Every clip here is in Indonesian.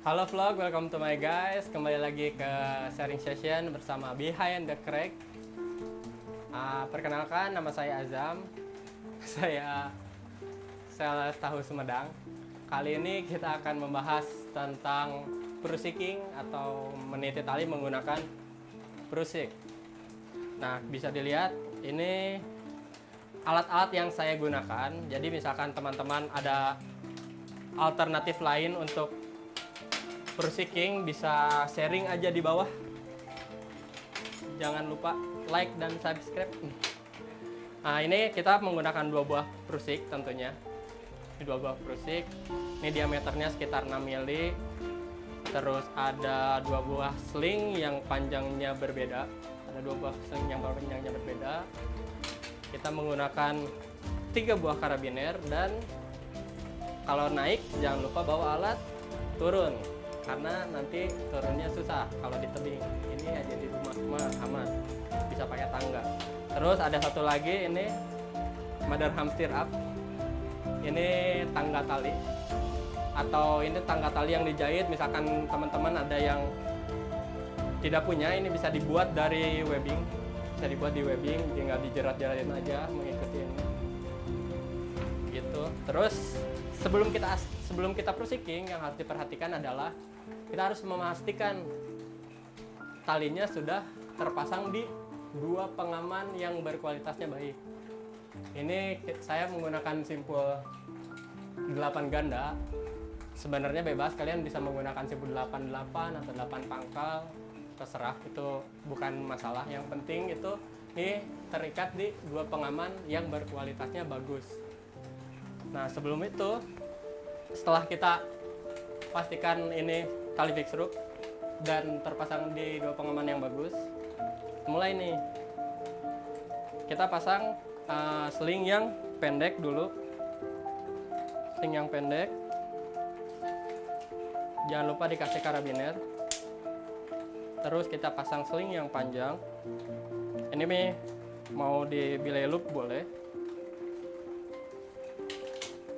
Halo vlog, welcome to my guys. Kembali lagi ke sharing session bersama Behind the Crack. Perkenalkan, nama saya Azam. Saya sales tahu Sumedang. Kali ini kita akan membahas tentang prusiking atau meniti tali menggunakan prusik. Nah, bisa dilihat ini alat-alat yang saya gunakan. Jadi misalkan teman-teman ada alternatif lain untuk prusiking, bisa sharing aja di bawah. Jangan lupa like dan subscribe. Nah, ini kita menggunakan dua buah prusik tentunya. Ini dua buah prusik. Ini diameternya sekitar 6 mili. Terus ada dua buah sling yang panjangnya berbeda. Ada dua buah sling yang panjangnya berbeda. Kita menggunakan 3 buah karabiner, dan kalau naik jangan lupa bawa alat turun, karena nanti turunnya susah kalau di tebing. Ini aja di rumah mah aman, bisa pakai tangga. Terus ada satu lagi, ini mother ham stir up. Ini tangga tali, atau ini tangga tali yang dijahit. Misalkan teman-teman ada yang tidak punya, ini bisa dibuat dari webbing. Bisa dibuat di webbing, tinggal dijerat-jeratin aja mengikuti ini. Gitu. Terus sebelum kita prusiking, yang harus diperhatikan adalah kita harus memastikan talinya sudah terpasang di dua pengaman yang berkualitasnya baik. Ini saya menggunakan simpul 8 ganda. Sebenarnya bebas, kalian bisa menggunakan simpul 88 atau 8 pangkal, terserah, itu bukan masalah. Yang penting itu ini terikat di dua pengaman yang berkualitasnya bagus. Nah, sebelum itu, setelah kita pastikan ini tali fix rope dan terpasang di dua pengaman yang bagus, mulai nih kita pasang sling yang pendek dulu. Sling yang pendek, jangan lupa dikasih karabiner. Terus kita pasang sling yang panjang. Ini nih mau di belay loop boleh,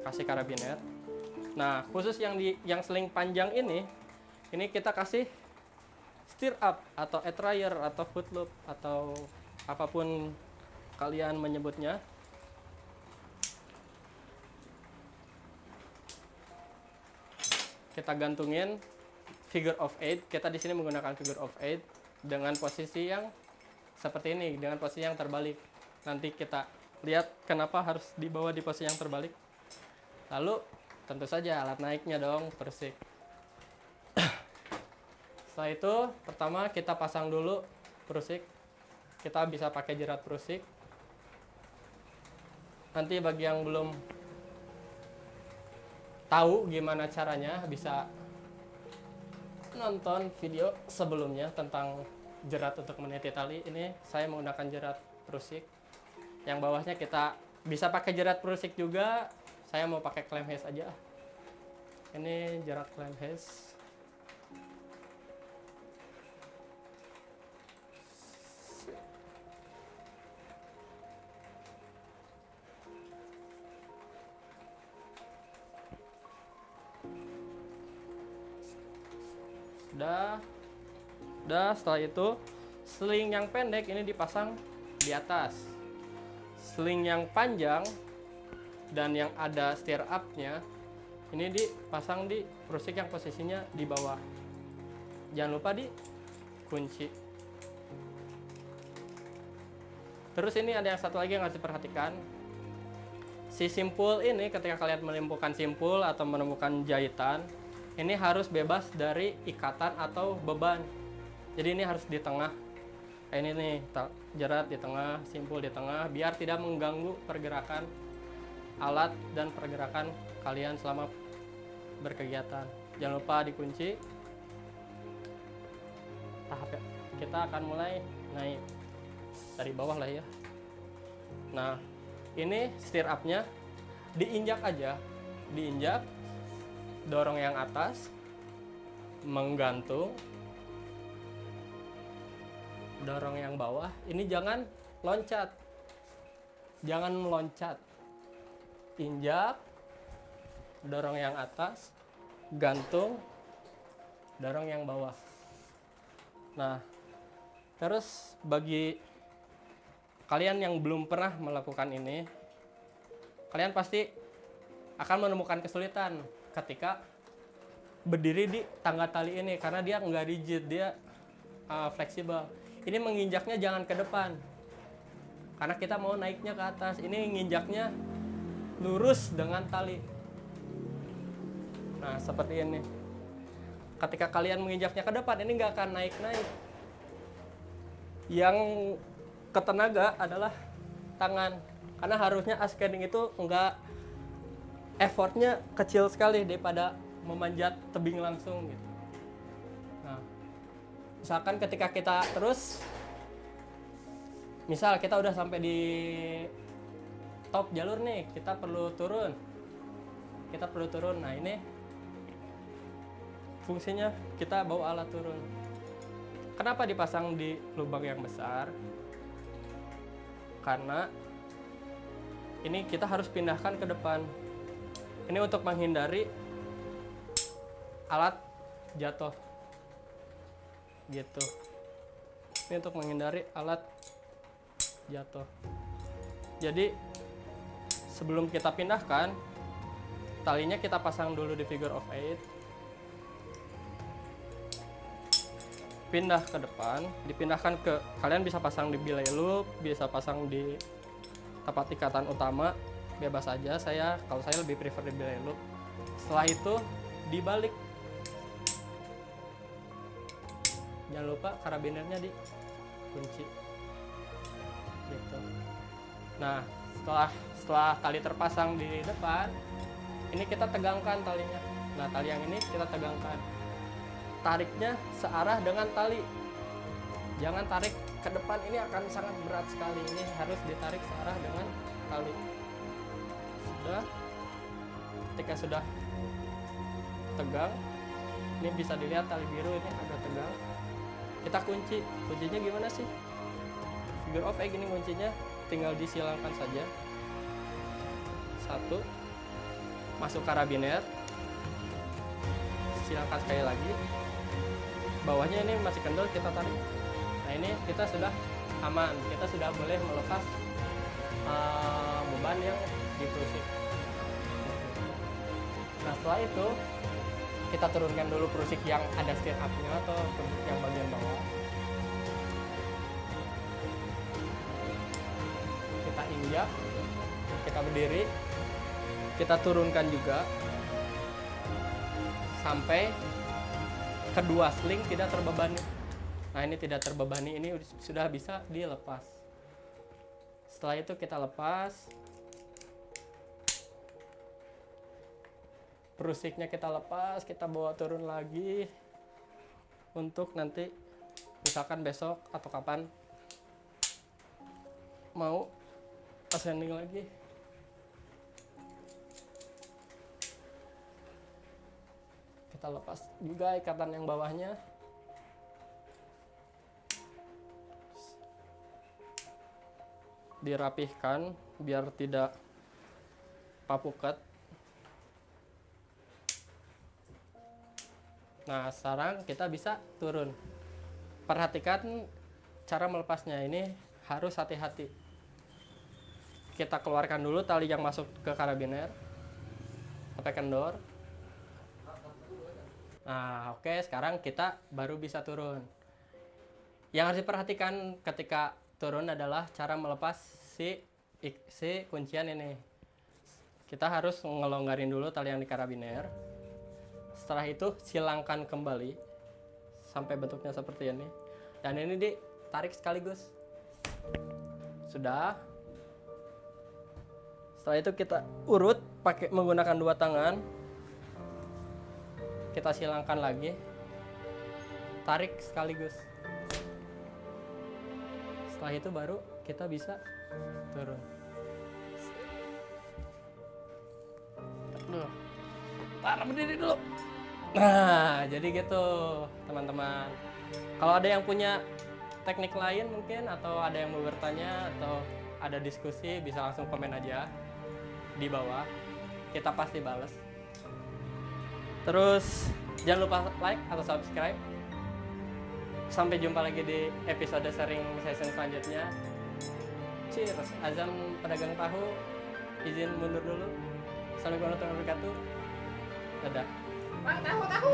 kasih karabiner. Nah, khusus yang sling panjang ini kita kasih stir up atau etryer atau foot loop atau apapun kalian menyebutnya. Kita gantungin figure of 8. Kita di sini menggunakan figure of 8 dengan posisi yang seperti ini, dengan posisi yang terbalik. Nanti kita lihat kenapa harus dibawa di posisi yang terbalik. Lalu tentu saja alat naiknya dong, prusik. Setelah itu, pertama kita pasang dulu prusik. Kita bisa pakai jerat prusik. Nanti bagi yang belum tahu gimana caranya, bisa nonton video sebelumnya tentang jerat untuk meniti tali. Ini saya menggunakan jerat prusik. Yang bawahnya kita bisa pakai jerat prusik juga. Saya mau pakai clamp haze aja. Ini jerat clamp haze. Udah, setelah itu sling yang pendek ini dipasang di atas. Sling yang panjang dan yang ada stir up-nya ini dipasang di prusik yang posisinya di bawah. Jangan lupa dikunci. Terus ini ada yang satu lagi yang harus diperhatikan. Si simpul ini, ketika kalian menemukan simpul atau menemukan jahitan, ini harus bebas dari ikatan atau beban. Jadi ini harus di tengah. Ini nih, jerat di tengah, simpul di tengah, biar tidak mengganggu pergerakan alat dan pergerakan kalian selama berkegiatan. Jangan lupa dikunci. Tahap kita akan mulai naik dari bawah lah ya. Nah, ini stir up-nya diinjak aja, diinjak, dorong yang atas, menggantung, dorong yang bawah. Ini jangan loncat, jangan meloncat. Injak, dorong yang atas, gantung, dorong yang bawah. Nah, terus bagi kalian yang belum pernah melakukan ini, kalian pasti akan menemukan kesulitan ketika berdiri di tangga tali ini karena dia nggak rigid, dia fleksibel. Ini menginjaknya jangan ke depan karena kita mau naiknya ke atas. Ini nginjaknya lurus dengan tali. Nah, seperti ini. Ketika kalian menginjaknya ke depan, ini nggak akan naik-naik. Yang ketenaga adalah tangan. Karena harusnya ascending itu nggak, effortnya kecil sekali daripada memanjat tebing langsung gitu. Nah, misalkan ketika kita terus, misal kita udah sampai di top jalur nih, kita perlu turun. Nah, ini fungsinya kita bawa alat turun. Kenapa dipasang di lubang yang besar? Karena ini kita harus pindahkan ke depan. Ini untuk menghindari alat jatuh. Gitu. Ini untuk menghindari alat jatuh. Jadi sebelum kita pindahkan, talinya kita pasang dulu di figure of 8. Pindah ke depan, dipindahkan ke, kalian bisa pasang di belay loop, bisa pasang di tempat ikatan utama, bebas aja. Kalau saya lebih prefer di belay loop. Setelah itu dibalik. Jangan lupa karabinernya dikunci. Gitu. Nah, setelah tali terpasang di depan, ini kita tegangkan talinya. Nah, tali yang ini kita tegangkan. Tariknya searah dengan tali. Jangan tarik ke depan, ini akan sangat berat sekali. Ini harus ditarik searah dengan tali. Ketika sudah tegang, ini bisa dilihat tali biru ini agak tegang. Kita kunci. Kuncinya gimana sih? Figure of 8 ini kuncinya tinggal disilangkan saja. 1, masuk karabiner, silangkan sekali lagi. Bawahnya ini masih kendor, kita tarik. Nah, ini kita sudah aman, kita sudah boleh melepas beban yang ditusuk. Nah, setelah itu kita turunkan dulu prusik yang ada steer up-nya atau prusik yang bagian bawah. Kita injak, kita berdiri, kita turunkan juga sampai kedua sling tidak terbebani. Nah, ini tidak terbebani, ini sudah bisa dilepas. Setelah itu kita lepas. Prusiknya kita lepas, kita bawa turun lagi. Untuk nanti misalkan besok atau kapan mau ascending lagi. Kita lepas juga ikatan yang bawahnya. Dirapihkan biar tidak papuket. Nah, sekarang kita bisa turun. Perhatikan cara melepasnya, ini harus hati-hati. Kita keluarkan dulu tali yang masuk ke karabiner sampai kendor. Nah, oke, sekarang kita baru bisa turun. Yang harus diperhatikan ketika turun adalah cara melepas si kuncian ini. Kita harus ngelonggarin dulu tali yang di karabiner. Setelah itu silangkan kembali sampai bentuknya seperti ini. Dan ini ditarik sekaligus. Sudah. Setelah itu kita urut pakai menggunakan 2 tangan. Kita silangkan lagi, tarik sekaligus. Setelah itu baru kita bisa turun. Taruh berdiri dulu. Nah, jadi gitu teman-teman. Kalau ada yang punya teknik lain mungkin, atau ada yang mau bertanya atau ada diskusi, bisa langsung komen aja di bawah. Kita pasti balas. Terus Jangan lupa like atau subscribe. Sampai jumpa lagi di episode sharing session selanjutnya. Cheers. Azam pedagang tahu izin mundur dulu. Assalamualaikum warahmatullahi wabarakatuh. Dadah. Bang, tahu.